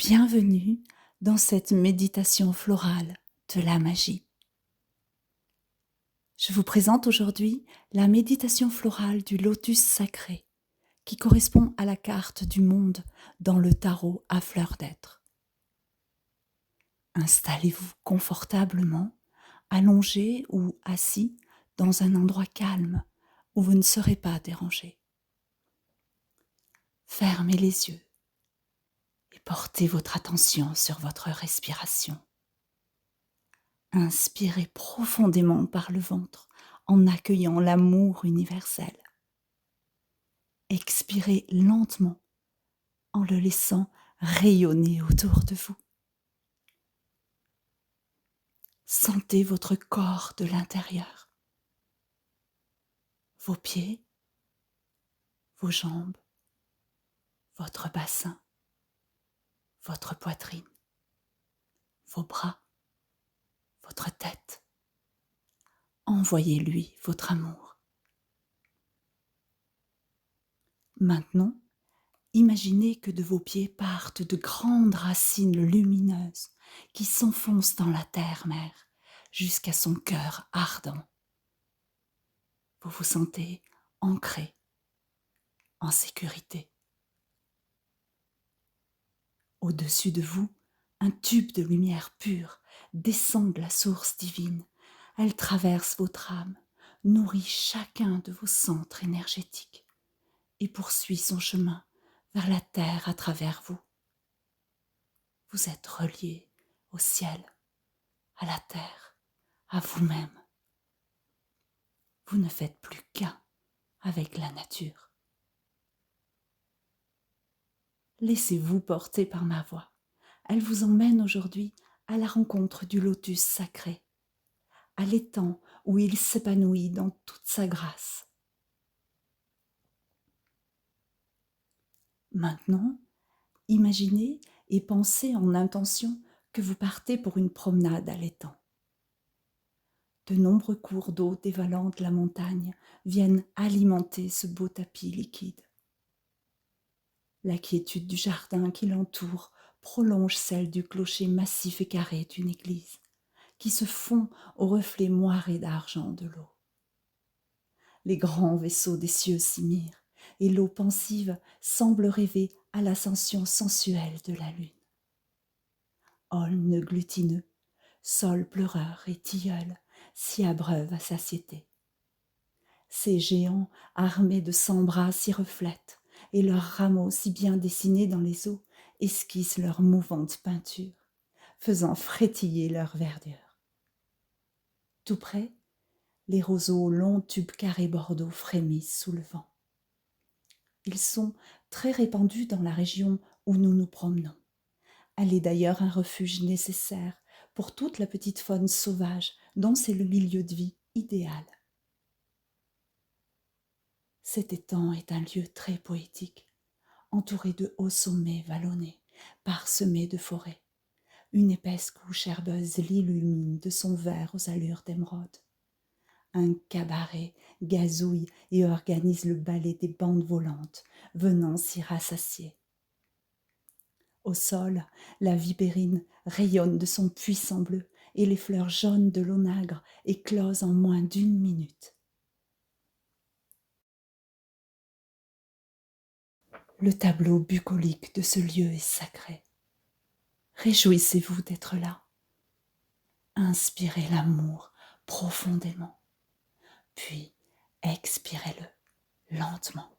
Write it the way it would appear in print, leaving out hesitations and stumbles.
Bienvenue dans cette méditation florale de la magie. Je vous présente aujourd'hui la méditation florale du lotus sacré qui correspond à la carte du monde dans le tarot à fleur d'être. Installez-vous confortablement, allongé ou assis dans un endroit calme où vous ne serez pas dérangé. Fermez les yeux et portez votre attention sur votre respiration. Inspirez profondément par le ventre en accueillant l'amour universel. Expirez lentement en le laissant rayonner autour de vous. Sentez votre corps de l'intérieur, vos pieds, vos jambes, votre bassin, votre poitrine, vos bras, votre tête. Envoyez-lui votre amour. Maintenant, imaginez que de vos pieds partent de grandes racines lumineuses qui s'enfoncent dans la terre-mère jusqu'à son cœur ardent. Vous vous sentez ancré, en sécurité. Au-dessus de vous, un tube de lumière pure descend de la source divine. Elle traverse votre âme, nourrit chacun de vos centres énergétiques et poursuit son chemin vers la terre à travers vous. Vous êtes relié au ciel, à la terre, à vous-même. Vous ne faites plus qu'un avec la nature. Laissez-vous porter par ma voix. Elle vous emmène aujourd'hui à la rencontre du lotus sacré, à l'étang où il s'épanouit dans toute sa grâce. Maintenant, imaginez et pensez en intention que vous partez pour une promenade à l'étang. De nombreux cours d'eau dévalant de la montagne viennent alimenter ce beau tapis liquide. La quiétude du jardin qui l'entoure prolonge celle du clocher massif et carré d'une église, qui se fond au reflet moiré d'argent de l'eau. Les grands vaisseaux des cieux s'y mirent, et l'eau pensive semble rêver à l'ascension sensuelle de la lune. Aulnes glutineux, saules pleureurs et tilleuls s'y abreuvent à satiété. Ces géants armés de 100 bras s'y reflètent, et leurs rameaux si bien dessinés dans les eaux esquissent leur mouvante peinture, faisant frétiller leur verdure. Tout près, les roseaux aux longs tubes carrés bordeaux frémissent sous le vent. Ils sont très répandus dans la région où nous nous promenons. Elle est d'ailleurs un refuge nécessaire pour toute la petite faune sauvage dont c'est le milieu de vie idéal. Cet étang est un lieu très poétique, entouré de hauts sommets vallonnés, parsemés de forêts. Une épaisse couche herbeuse l'illumine de son vert aux allures d'émeraude. Un cabaret gazouille et organise le ballet des bandes volantes, venant s'y rassasier. Au sol, la vipérine rayonne de son puissant bleu et les fleurs jaunes de l'onagre éclosent en moins d'1 minute. Le tableau bucolique de ce lieu est sacré. Réjouissez-vous d'être là. Inspirez l'amour profondément, puis expirez-le lentement.